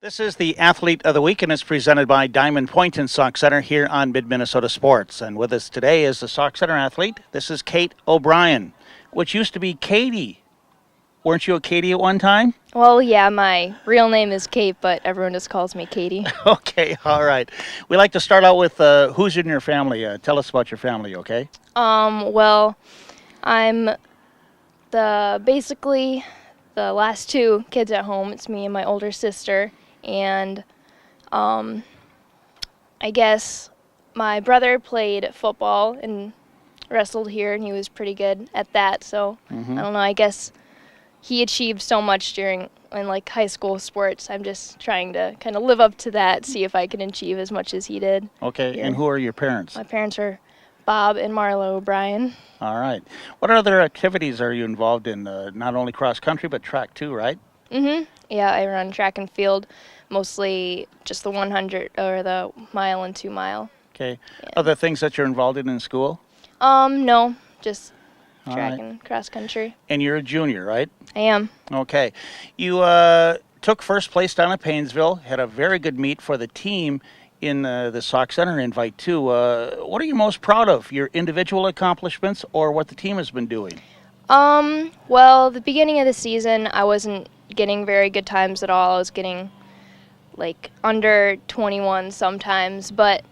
This is the Athlete of the Week, and it's presented by Diamond Point and Sauk Center here on Midmnsports. And with us today is the Sauk Center athlete. This is Kate O'Brien, which used to be Katie. Weren't you a Katie at one time? Well, yeah, my real name is Kate, but everyone just calls me Katie. Okay, all right. We like to start out with who's in your family. Tell us about your family, okay? Well, I'm basically the last two kids at home. It's me and my older sister, and I guess my brother played football and wrestled here, and he was pretty good at that. So I don't know. I guess he achieved so much in high school sports. I'm just trying to kind of live up to that, see if I can achieve as much as he did. Okay, here. and who are your parents? My parents are Bob and Marlo O'Brien. All right. What other activities are you involved in? Not only cross country, but track too, right? Yeah, I run track and field, mostly just the 100 or the mile and 2 mile. Okay. Yeah. Other things that you're involved in school? No, just All track right. and cross country. And you're a junior, right? I am. Okay. You took first place down at Paynesville, had a very good meet for the team in the Sauk Center invite too. What are you most proud of, your individual accomplishments or what the team has been doing? Well, the beginning of the season, I wasn't getting very good times at all. I was getting under 21 sometimes, but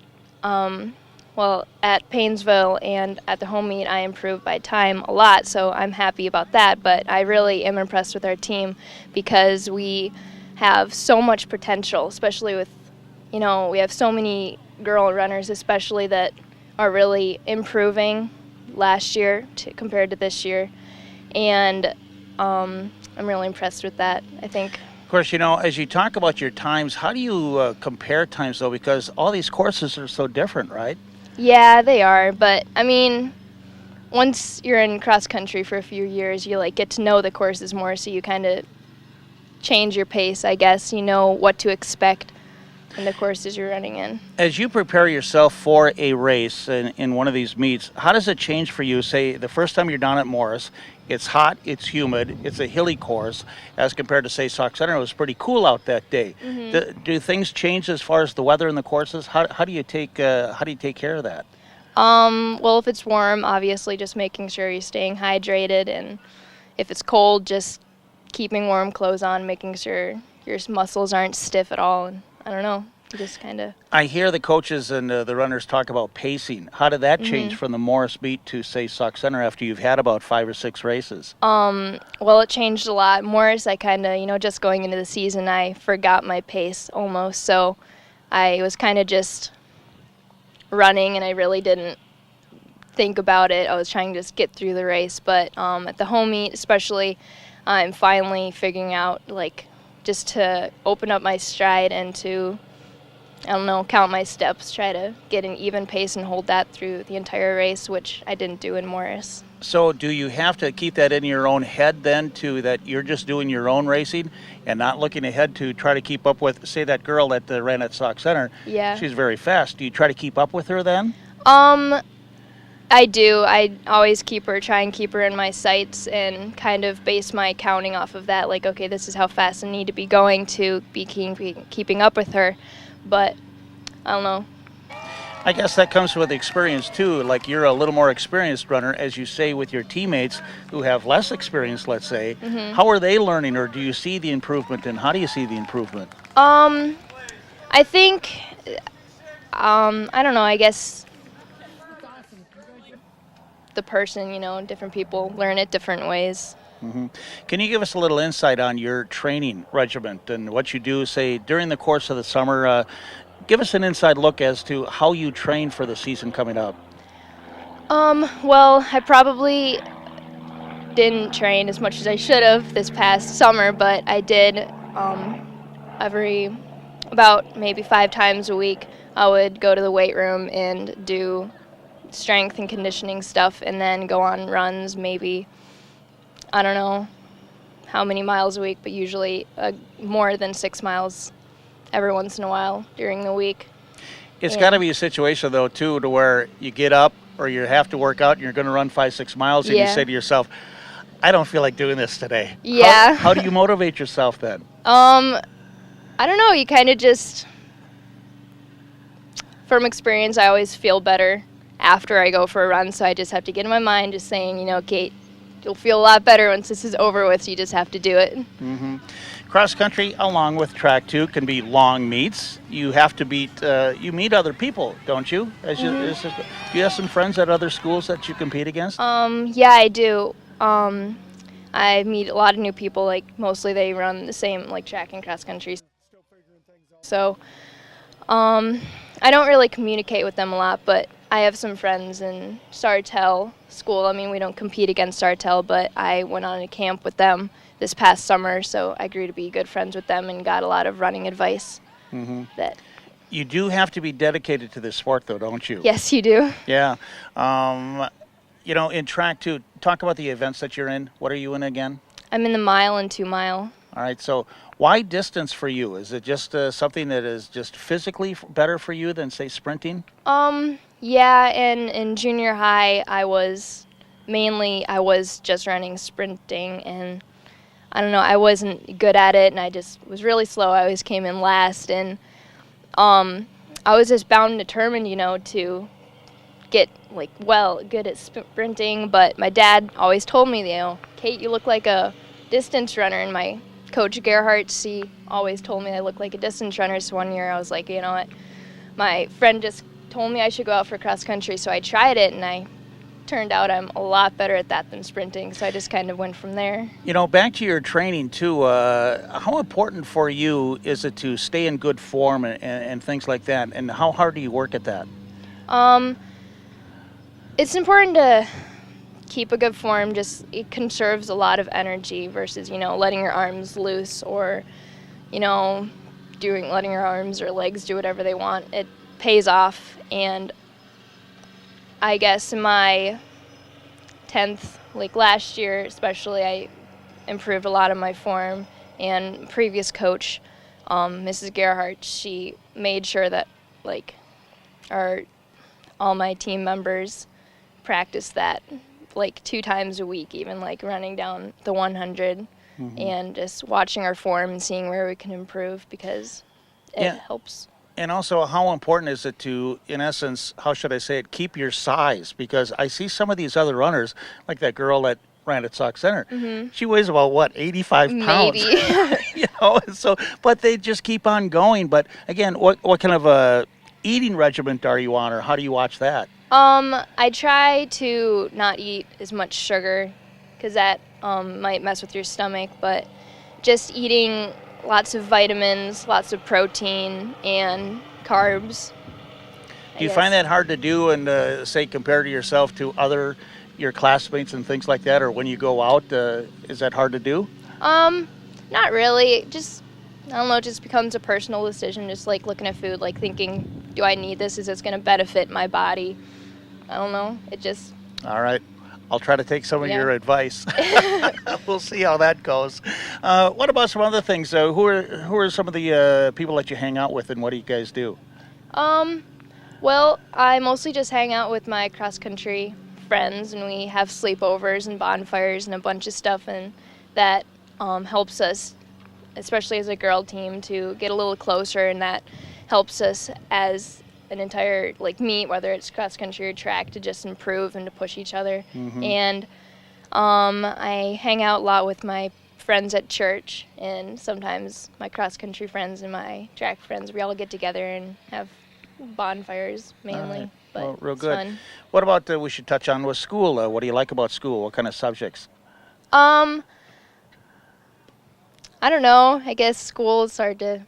at Paynesville and at the home meet, I improved by time a lot, so I'm happy about that. But I really am impressed with our team because we have so much potential, especially with, we have so many girl runners, especially that are really improving last year compared to this year. And I'm really impressed with that, I think. Of course, as you talk about your times, how do you compare times, though? Because all these courses are so different, right? Yeah, they are. But, once you're in cross country for a few years, you get to know the courses more, so you kind of change your pace, I guess. You know what to expect in the courses you're running in. As you prepare yourself for a race in one of these meets, how does it change for you? Say, the first time you're down at Morris, it's hot, it's humid, it's a hilly course, as compared to, say, Sauk Center. It was pretty cool out that day. Do things change as far as the weather and the courses? How do you take care of that? Well, if it's warm, obviously just making sure you're staying hydrated, and if it's cold, just keeping warm clothes on, making sure your muscles aren't stiff at all. And I don't know, just kind of. I hear the coaches and the runners talk about pacing. How did that change from the Morris meet to, say, Sauk Center after you've had about 5 or 6 races? Well, it changed a lot. Morris, I kind of, just going into the season, I forgot my pace almost. So I was kind of just running, and I really didn't think about it. I was trying to just get through the race. But at the home meet, especially, I'm finally figuring out, just to open up my stride and to, count my steps, try to get an even pace and hold that through the entire race, which I didn't do in Morris. So do you have to keep that in your own head then, that you're just doing your own racing and not looking ahead to try to keep up with, say, that girl that ran at Sauk Center? Yeah. She's very fast. Do you try to keep up with her then? I do. I always try and keep her in my sights and kind of base my counting off of that. Okay, this is how fast I need to be going to be keeping up with her. But I don't know. I guess that comes with experience too. You're a little more experienced runner, as you say, with your teammates who have less experience, let's say. How are they learning, or do you see the improvement, and how do you see the improvement? I think, I don't know, I guess the person, different people learn it different ways. Can you give us a little insight on your training regimen and what you do, say, during the course of the summer? Give us an inside look as to how you train for the season coming up. Well, I probably didn't train as much as I should have this past summer, but I did about maybe 5 times a week. I would go to the weight room and do strength and conditioning stuff, and then go on runs, maybe, I don't know how many miles a week, but usually more than 6 miles every once in a while during the week. It's got to be a situation, though, too, to where you get up or you have to work out and you're going to run 5-6 miles, and you say to yourself, I don't feel like doing this today. Yeah. How do you motivate yourself then? I don't know. You kind of just, from experience, I always feel better after I go for a run. So I just have to get in my mind just saying, Kate, you'll feel a lot better once this is over with. So you just have to do it. Cross country, along with track too, can be long meets. You have to you meet other people, don't you? Do you have some friends at other schools that you compete against? Yeah, I do. I meet a lot of new people. Like mostly they run the same like track and cross country. So I don't really communicate with them a lot, but I have some friends in Sartell school. I mean, we don't compete against Sartell, but I went on a camp with them this past summer, so I grew to be good friends with them and got a lot of running advice. That you do have to be dedicated to this sport, though, don't you? Yes, you do. Yeah. In track too, talk about the events that you're in. What are you in again? I'm in the mile and 2 mile. All right, so why distance for you? Is it just something that is just physically better for you than, say, sprinting? Yeah, and in junior high, I was just running sprinting, and I don't know, I wasn't good at it, and I just was really slow. I always came in last, and I was just bound and determined, to get good at sprinting. But my dad always told me, Kate, you look like a distance runner, and my coach Gerhardt, she always told me I look like a distance runner. So one year I was like, you know what, my friend just told me I should go out for cross country, so I tried it, and I turned out I'm a lot better at that than sprinting, so I just kind of went from there. Back to your training too, how important for you is it to stay in good form and things like that, and how hard do you work at that? It's important to keep a good form. Just it conserves a lot of energy versus letting your arms loose, or letting your arms or legs do whatever they want. It pays off. And I guess in my 10th, last year especially, I improved a lot of my form. And previous coach, Mrs. Gerhardt, she made sure that all my team members practice that 2 times a week, even running down the 100 and just watching our form and seeing where we can improve, because it helps. And also, how important is it to, in essence, how should I say it, keep your size? Because I see some of these other runners, like that girl that ran at Sauk Center. She weighs about, 85 pounds? Maybe. But they just keep on going. But again, what kind of a eating regimen are you on, or how do you watch that? I try to not eat as much sugar, because that might mess with your stomach, but just eating lots of vitamins, lots of protein, and carbs. Do you find that hard to do and, say, compare to yourself to your classmates and things like that, or when you go out, is that hard to do? Not really. I don't know, it just becomes a personal decision, just looking at food, thinking, do I need this? Is this going to benefit my body? I don't know. All right. I'll try to take some of your advice. We'll see how that goes. What about some other things? Who are some of the people that you hang out with, and what do you guys do? Well, I mostly just hang out with my cross-country friends, and we have sleepovers and bonfires and a bunch of stuff, and that helps us, especially as a girl team, to get a little closer, and that helps us as an entire meet, whether it's cross country or track, to just improve and to push each other. And I hang out a lot with my friends at church, and sometimes my cross country friends and my track friends. We all get together and have bonfires mainly. Right. But well, real it's good. fun. What about we should touch on with school? What do you like about school? What kind of subjects? I don't know. I guess school is hard to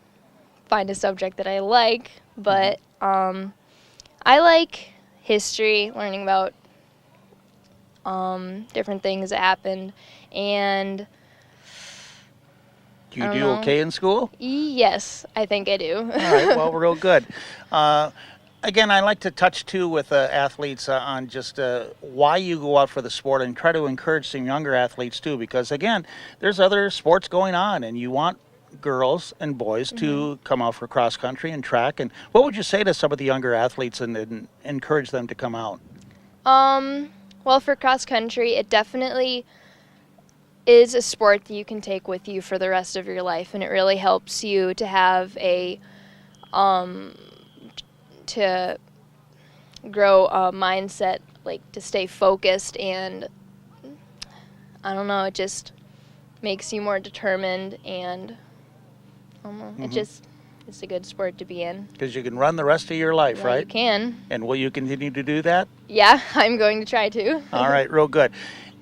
find a subject that I like, but I like history, learning about different things that happened, and do you do okay in school? Yes, I think I do. All right, well, real good. Again, I like to touch too with athletes on just why you go out for the sport, and try to encourage some younger athletes too, because again, there's other sports going on, and you want girls and boys to come out for cross country and track. And what would you say to some of the younger athletes and encourage them to come out? Well, for cross country, it definitely is a sport that you can take with you for the rest of your life, and it really helps you to have to grow a mindset, like to stay focused, and I don't know, it just makes you more determined, and I don't know, it's a good sport to be in. Because you can run the rest of your life, Yeah, right? you can. And will you continue to do that? Yeah, I'm going to try to. All right, real good.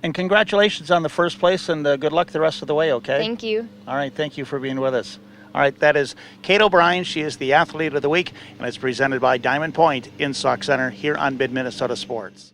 And congratulations on the first place, and good luck the rest of the way, okay? Thank you. All right, thank you for being with us. All right, that is Kate O'Brien. She is the Athlete of the Week, and it's presented by Diamond Point in Sauk Centre here on Midminnesota Sports.